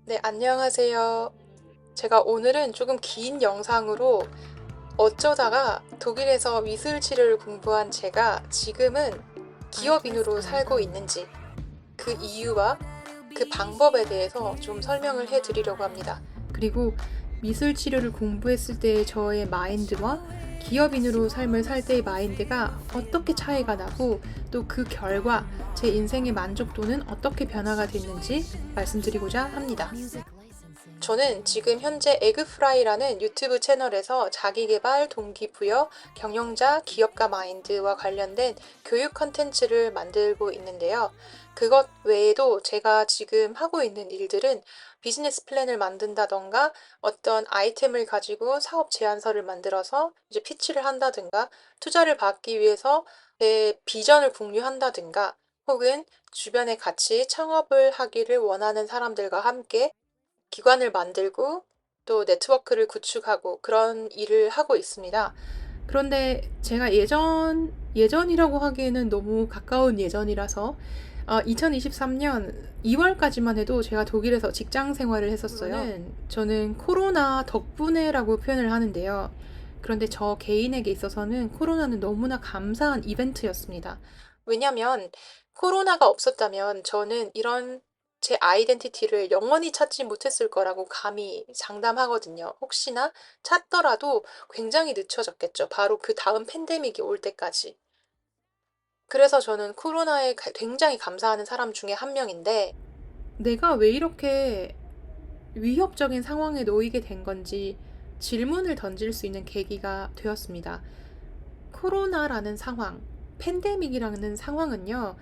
네, 안녕하세요. 제가 오늘은 조금 긴 영상으로 어쩌다가 독일에서 미술 치료를 공부한 제가 지금은 기업인으로 살고 있는지 그 이유와 그 방법에 대해서 좀 설명을 해 드리려고 합니다. 그리고 미술 치료를 공부했을 때의 저의 마인드와 기업인으로 삶을 살 때의 마인드가 어떻게 차이가 나고 또 그 결과 제 인생의 만족도는 어떻게 변화가 됐는지 말씀드리고자 합니다. 저는 지금 현재 에그프라이라는 유튜브 채널에서 자기계발, 동기부여, 경영자, 기업가 마인드와 관련된 교육 컨텐츠를 만들고 있는데요. 그것 외에도 제가 지금 하고 있는 일들은 비즈니스 플랜을 만든다던가 어떤 아이템을 가지고 사업 제안서를 만들어서 이제 피치를 한다든가 투자를 받기 위해서 내 비전을 공유한다든가 혹은 주변에 같이 창업을 하기를 원하는 사람들과 함께 기관을 만들고 또 네트워크를 구축하고 그런 일을 하고 있습니다. 그런데 제가 예전이라고 하기에는 너무 가까운 예전이라서 2023년 2월까지만 해도 제가 독일에서 직장 생활을 했었어요. 저는 코로나 덕분에라고 표현을 하는데요. 그런데 저 개인에게 있어서는 코로나는 너무나 감사한 이벤트였습니다. 왜냐면 코로나가 없었다면 저는 이런 제 아이덴티티를 영원히 찾지 못했을 거라고 감히 장담하거든요. 혹시나 찾더라도 굉장히 늦춰졌겠죠. 바로 그 다음 팬데믹이 올 때까지. 그래서 저는 코로나에 굉장히 감사하는 사람 중에 한 명인데, 내가 왜 이렇게 위협적인 상황에 놓이게 된 건지 질문을 던질 수 있는 계기가 되었습니다. 코로나라는 상황, 팬데믹이라는 상황은요,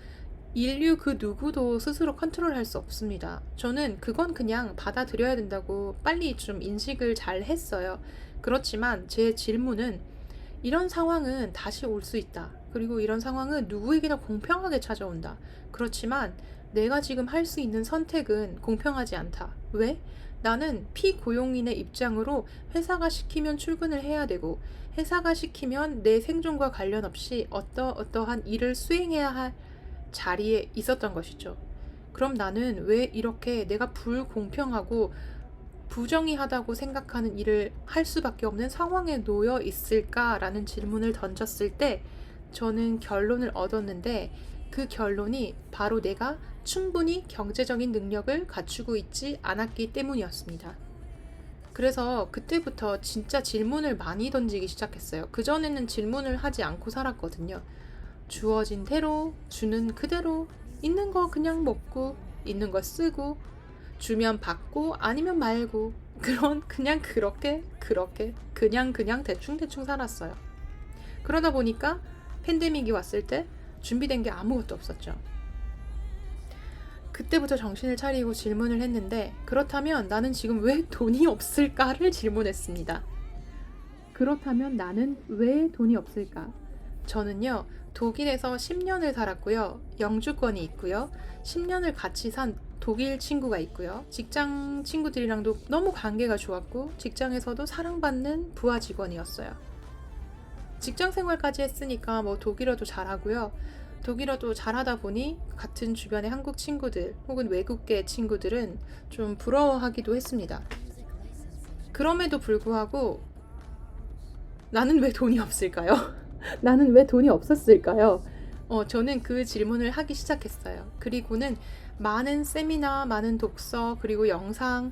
인류 그 누구도 스스로 컨트롤할 수 없습니다. 저는 그건 그냥 받아들여야 된다고 빨리 좀 인식을 잘 했어요. 그렇지만 제 질문은 이런 상황은 다시 올 수 있다. 그리고 이런 상황은 누구에게나 공평하게 찾아온다. 그렇지만 내가 지금 할 수 있는 선택은 공평하지 않다. 왜? 나는 피고용인의 입장으로 회사가 시키면 출근을 해야 되고 회사가 시키면 내 생존과 관련 없이 어떠한 일을 수행해야 할 자리에 있었던 것이죠. 그럼 나는 왜 이렇게 내가 불공평하고 부정의하다고 생각하는 일을 할 수밖에 없는 상황에 놓여 있을까라는 질문을 던졌을 때 저는 결론을 얻었는데 그 결론이 바로 내가 충분히 경제적인 능력을 갖추고 있지 않았기 때문이었습니다. 그래서 그때부터 진짜 질문을 많이 던지기 시작했어요. 그전에는 질문을 하지 않고 살았거든요. 주어진 대로, 주는 그대로, 있는 거 그냥 먹고, 있는 거 쓰고, 주면 받고, 아니면 말고, 그냥 그렇게, 그냥 대충 살았어요. 그러다 보니까 팬데믹이 왔을 때 준비된 게 아무것도 없었죠. 그때부터 정신을 차리고 질문을 했는데, 그렇다면 나는 지금 왜 돈이 없을까를 질문했습니다. 그렇다면 나는 왜 돈이 없을까? 저는요, 독일에서 10년을 살았고요. 영주권이 있고요. 10년을 같이 산 독일 친구가 있고요. 직장 친구들이랑도 너무 관계가 좋았고, 직장에서도 사랑받는 부하 직원이었어요. 직장 생활까지 했으니까 뭐 독일어도 잘하고요. 독일어도 잘하다 보니 같은 주변의 한국 친구들 혹은 외국계 친구들은 좀 부러워하기도 했습니다. 그럼에도 불구하고 나는 왜 돈이 없을까요? 나는 왜 돈이 없었을까요? 저는 그 질문을 하기 시작했어요. 그리고는 많은 세미나, 많은 독서, 그리고 영상,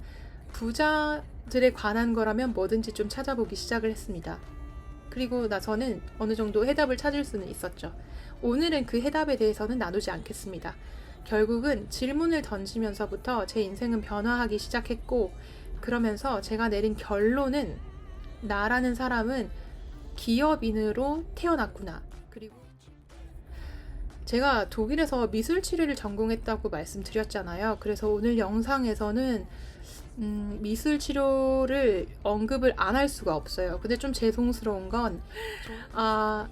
부자들에 관한 거라면 뭐든지 좀 찾아보기 시작을 했습니다. 그리고 나서는 어느 정도 해답을 찾을 수는 있었죠. 오늘은 그 해답에 대해서는 나누지 않겠습니다. 결국은 질문을 던지면서부터 제 인생은 변화하기 시작했고, 그러면서 제가 내린 결론은 나라는 사람은 기업인으로 태어났구나. 그리고 제가 독일에서 미술 치료를 전공했다고 말씀드렸잖아요. 그래서 오늘 영상에서는 미술 치료를 언급을 안 할 수가 없어요. 근데 좀 죄송스러운 건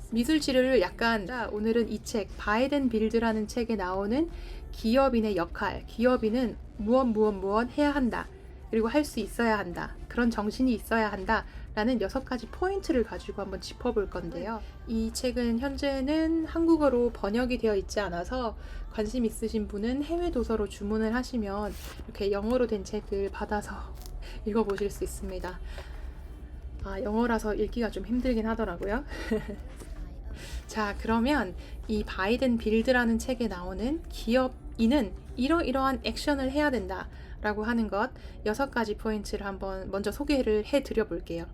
미술 치료를 약간 오늘은 이 책 바이든 빌드라는 책에 나오는 기업인의 역할, 기업인은 무엇 해야 한다. 그리고 할 수 있어야 한다. 그런 정신이 있어야 한다. 라는 6가지 포인트를 가지고 한번 짚어볼 건데요. 이 책은 현재는 한국어로 번역이 되어 있지 않아서 관심 있으신 분은 해외 도서로 주문을 하시면 이렇게 영어로 된 책을 받아서 읽어보실 수 있습니다. 영어라서 읽기가 좀 힘들긴 하더라고요. 자, 그러면 이 바이든 빌드라는 책에 나오는 기업인은 이러이러한 액션을 해야 된다 라고 하는 것 6가지 포인트를 한번 먼저 소개를 해드려 볼게요.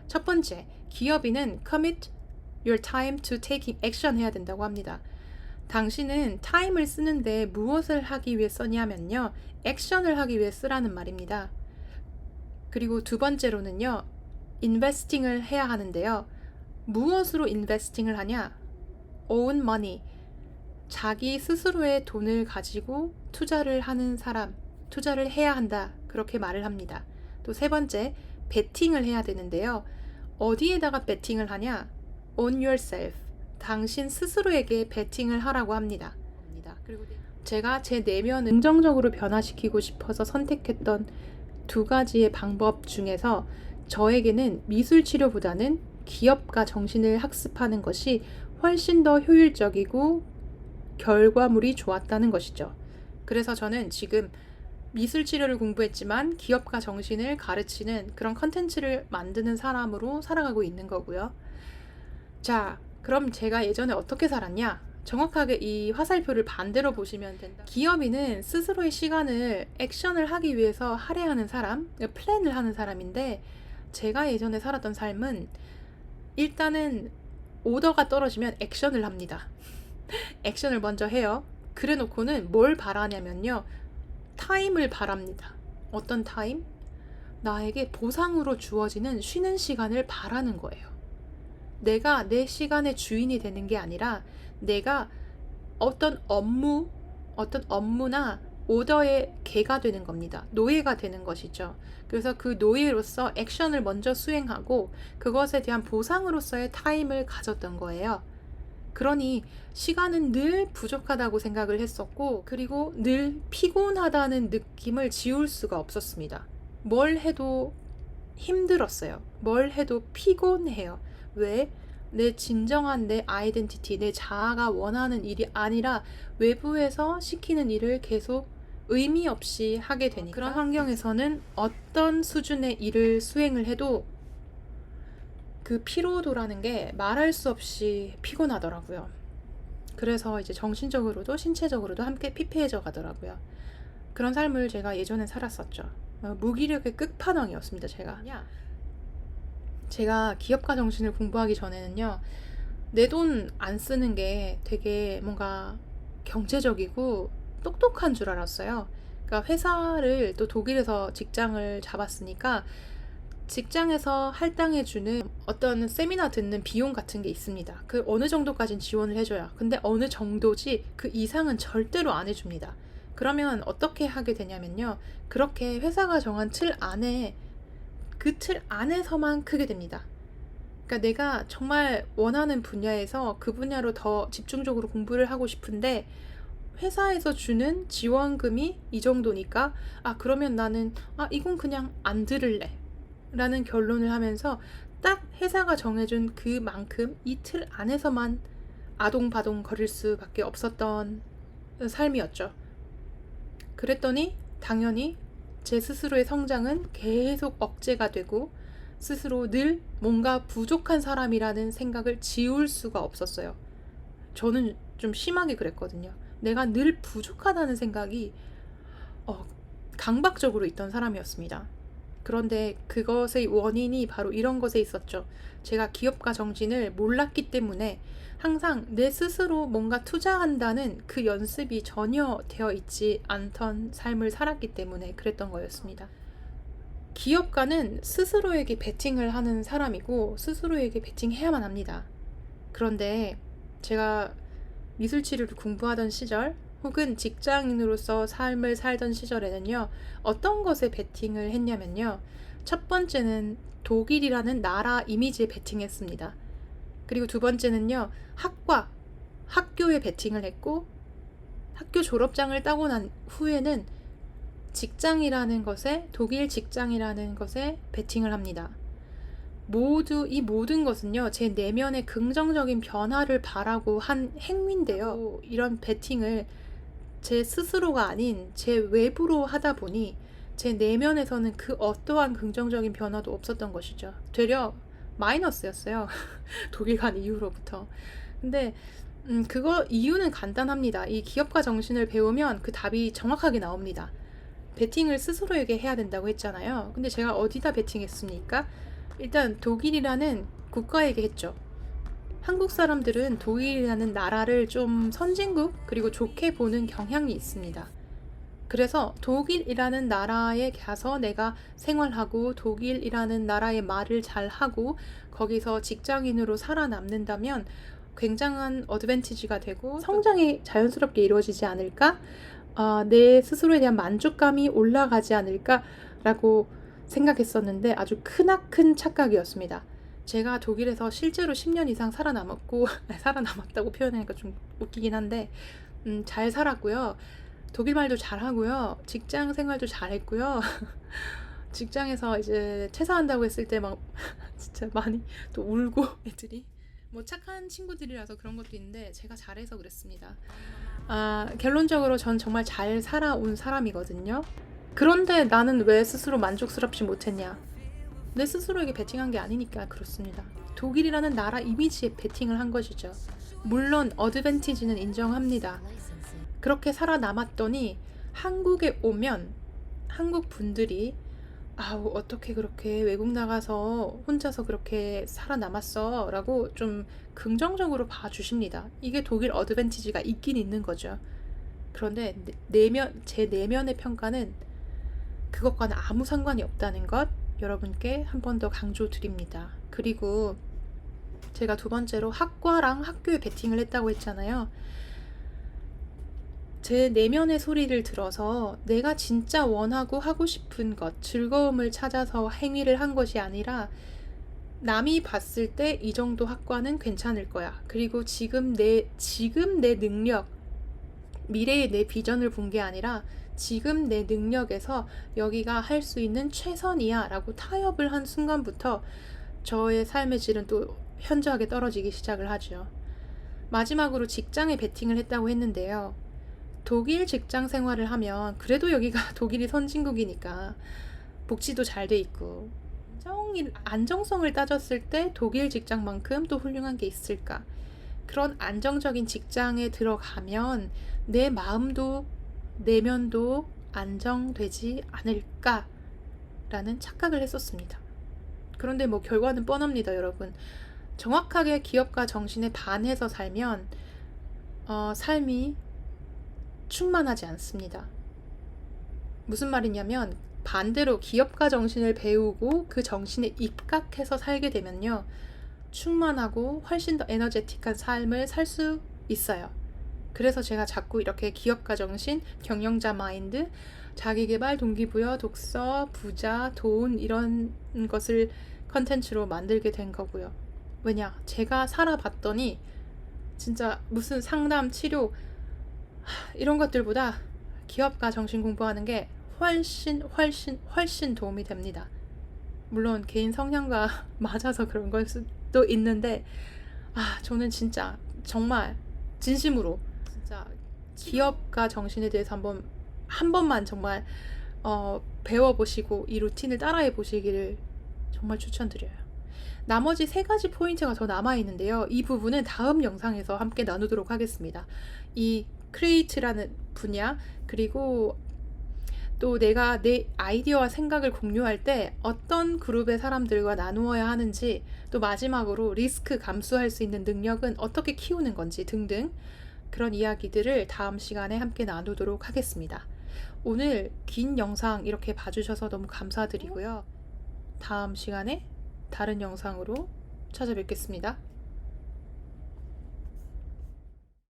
첫 번째, 기업인은 commit your time to taking action 해야 된다고 합니다. 당신은 타임을 쓰는데 무엇을 하기 위해 쓰냐면요, 액션을 하기 위해 쓰라는 말입니다. 그리고 두 번째로는요, investing을 해야 하는데요. 무엇으로 investing을 하냐? own money, 자기 스스로의 돈을 가지고 투자를 하는 사람, 투자를 해야 한다, 그렇게 말을 합니다. 또 세 번째, 베팅을 해야 되는데요. 어디에다가 베팅을 하냐? on yourself, 당신 스스로에게 베팅을 하라고 합니다. 그리고 제가 제 내면을 긍정적으로 변화시키고 싶어서 선택했던 2가지의 방법 중에서 저에게는 미술 치료보다는 기업가 정신을 학습하는 것이 훨씬 더 효율적이고 결과물이 좋았다는 것이죠. 그래서 저는 지금 미술 치료를 공부했지만 기업가 정신을 가르치는 그런 컨텐츠를 만드는 사람으로 살아가고 있는 거고요. 자, 그럼 제가 예전에 어떻게 살았냐? 정확하게 이 화살표를 반대로 보시면 된다. 기업인은 스스로의 시간을 액션을 하기 위해서 할애하는 사람, 플랜을 하는 사람인데, 제가 예전에 살았던 삶은 일단은 오더가 떨어지면 액션을 합니다. 액션을 먼저 해요. 그래 놓고는 뭘 바라냐면요, 타임을 바랍니다. 어떤 타임? 나에게 보상으로 주어지는 쉬는 시간을 바라는 거예요. 내가 내 시간의 주인이 되는 게 아니라 내가 어떤 업무나 오더의 개가 되는 겁니다. 노예가 되는 것이죠. 그래서 그 노예로서 액션을 먼저 수행하고 그것에 대한 보상으로서의 타임을 가졌던 거예요. 그러니 시간은 늘 부족하다고 생각을 했었고, 그리고 늘 피곤하다는 느낌을 지울 수가 없었습니다. 뭘 해도 힘들었어요. 뭘 해도 피곤해요. 왜? 내 진정한 내 아이덴티티, 내 자아가 원하는 일이 아니라 외부에서 시키는 일을 계속 의미 없이 하게 되니까, 그런 환경에서는 어떤 수준의 일을 수행을 해도 그 피로도라는 게 말할 수 없이 피곤하더라고요. 그래서 이제 정신적으로도 신체적으로도 함께 피폐해져 가더라고요. 그런 삶을 제가 예전에 살았었죠. 무기력의 끝판왕이었습니다. 제가 기업가 정신을 공부하기 전에는요, 내 돈 안 쓰는 게 되게 뭔가 경제적이고 똑똑한 줄 알았어요. 그러니까 회사를 또 독일에서 직장을 잡았으니까 직장에서 할당해주는 어떤 세미나 듣는 비용 같은 게 있습니다. 그 어느 정도까지는 지원을 해줘요. 근데 어느 정도지 그 이상은 절대로 안 해줍니다. 그러면 어떻게 하게 되냐면요, 그렇게 회사가 정한 틀 안에, 그 틀 안에서만 크게 됩니다. 그러니까 내가 정말 원하는 분야에서 그 분야로 더 집중적으로 공부를 하고 싶은데 회사에서 주는 지원금이 이 정도니까, 그러면 나는 이건 그냥 안 들을래 라는 결론을 하면서 딱 회사가 정해준 그만큼 이 틀 안에서만 아동바동 거릴 수밖에 없었던 삶이었죠. 그랬더니 당연히 제 스스로의 성장은 계속 억제가 되고 스스로 늘 뭔가 부족한 사람이라는 생각을 지울 수가 없었어요. 저는 좀 심하게 그랬거든요. 내가 늘 부족하다는 생각이 강박적으로 있던 사람이었습니다. 그런데 그것의 원인이 바로 이런 것에 있었죠. 제가 기업가 정신을 몰랐기 때문에 항상 내 스스로 뭔가 투자한다는 그 연습이 전혀 되어 있지 않던 삶을 살았기 때문에 그랬던 거였습니다. 기업가는 스스로에게 베팅을 하는 사람이고 스스로에게 베팅해야만 합니다. 그런데 제가 미술치료를 공부하던 시절 혹은 직장인으로서 삶을 살던 시절에는요, 어떤 것에 베팅을 했냐면요, 첫 번째는 독일이라는 나라 이미지에 베팅했습니다. 그리고 두 번째는요, 학교에 베팅을 했고, 학교 졸업장을 따고 난 후에는 직장이라는 것에, 독일 직장이라는 것에 베팅을 합니다. 이 모든 것은요, 제 내면의 긍정적인 변화를 바라고 한 행위인데요. 이런 베팅을 제 스스로가 아닌 제 외부로 하다 보니 제 내면에서는 그 어떠한 긍정적인 변화도 없었던 것이죠. 되려 마이너스였어요. 독일 간 이후로부터. 근데 그거 이유는 간단합니다. 이 기업가 정신을 배우면 그 답이 정확하게 나옵니다. 베팅을 스스로에게 해야 된다고 했잖아요. 근데 제가 어디다 베팅했습니까? 일단 독일이라는 국가에게 했죠. 한국 사람들은 독일이라는 나라를 좀 선진국 그리고 좋게 보는 경향이 있습니다. 그래서 독일이라는 나라에 가서 내가 생활하고 독일이라는 나라의 말을 잘하고 거기서 직장인으로 살아남는다면 굉장한 어드밴티지가 되고 성장이 자연스럽게 이루어지지 않을까? 내 스스로에 대한 만족감이 올라가지 않을까라고 생각했었는데 아주 크나큰 착각이었습니다. 제가 독일에서 실제로 10년 이상 살아남았다고 표현하니까 좀 웃기긴 한데 잘 살았고요. 독일 말도 잘하고요. 직장 생활도 잘했고요. 직장에서 이제 퇴사한다고 했을 때 막 진짜 많이 또 울고 애들이 뭐 착한 친구들이라서 그런 것도 있는데 제가 잘해서 그랬습니다. 결론적으로 전 정말 잘 살아온 사람이거든요. 그런데 나는 왜 스스로 만족스럽지 못했냐? 내 스스로에게 베팅한 게 아니니까 그렇습니다. 독일이라는 나라 이미지에 베팅을 한 것이죠. 물론 어드밴티지는 인정합니다. 그렇게 살아남았더니 한국에 오면 한국 분들이 어떻게 그렇게 외국 나가서 혼자서 그렇게 살아남았어? 라고 좀 긍정적으로 봐주십니다. 이게 독일 어드밴티지가 있긴 있는 거죠. 그런데 제 내면의 평가는 그것과는 아무 상관이 없다는 것 여러분께 한 번 더 강조드립니다. 그리고 제가 두 번째로 학과랑 학교에 베팅을 했다고 했잖아요. 제 내면의 소리를 들어서 내가 진짜 원하고 하고 싶은 것, 즐거움을 찾아서 행위를 한 것이 아니라 남이 봤을 때 이 정도 학과는 괜찮을 거야. 그리고 지금 내 능력, 미래의 내 비전을 본 게 아니라 지금 내 능력에서 여기가 할 수 있는 최선이야 라고 타협을 한 순간부터 저의 삶의 질은 또 현저하게 떨어지기 시작을 하죠. 마지막으로 직장에 베팅을 했다고 했는데요. 독일 직장 생활을 하면 그래도 여기가 독일이 선진국이니까 복지도 잘 돼 있고 안정성을 따졌을 때 독일 직장만큼 또 훌륭한 게 있을까? 그런 안정적인 직장에 들어가면 내 마음도 내면도 안정되지 않을까라는 착각을 했었습니다. 그런데 뭐 결과는 뻔합니다, 여러분. 정확하게 기업가 정신에 반해서 살면 삶이 충만하지 않습니다. 무슨 말이냐면 반대로 기업가 정신을 배우고 그 정신에 입각해서 살게 되면요. 충만하고 훨씬 더 에너제틱한 삶을 살 수 있어요. 그래서 제가 자꾸 이렇게 기업가 정신, 경영자 마인드, 자기계발, 동기부여, 독서, 부자, 돈 이런 것을 컨텐츠로 만들게 된 거고요. 왜냐? 제가 살아봤더니 진짜 무슨 상담, 치료 이런 것들보다 기업가 정신 공부하는 게 훨씬 도움이 됩니다. 물론 개인 성향과 맞아서 그런 걸 수도 있는데 저는 진짜 정말 진심으로 진짜 기업가 정신에 대해서 한 번만 정말 배워보시고 이 루틴을 따라해 보시기를 정말 추천드려요. 나머지 3가지 포인트가 더 남아있는데요. 이 부분은 다음 영상에서 함께 나누도록 하겠습니다. 이 크리에이트라는 분야, 그리고 또 내가 내 아이디어와 생각을 공유할 때 어떤 그룹의 사람들과 나누어야 하는지, 또 마지막으로 리스크 감수할 수 있는 능력은 어떻게 키우는 건지 등등 그런 이야기들을 다음 시간에 함께 나누도록 하겠습니다. 오늘 긴 영상 이렇게 봐주셔서 너무 감사드리고요. 다음 시간에 다른 영상으로 찾아뵙겠습니다.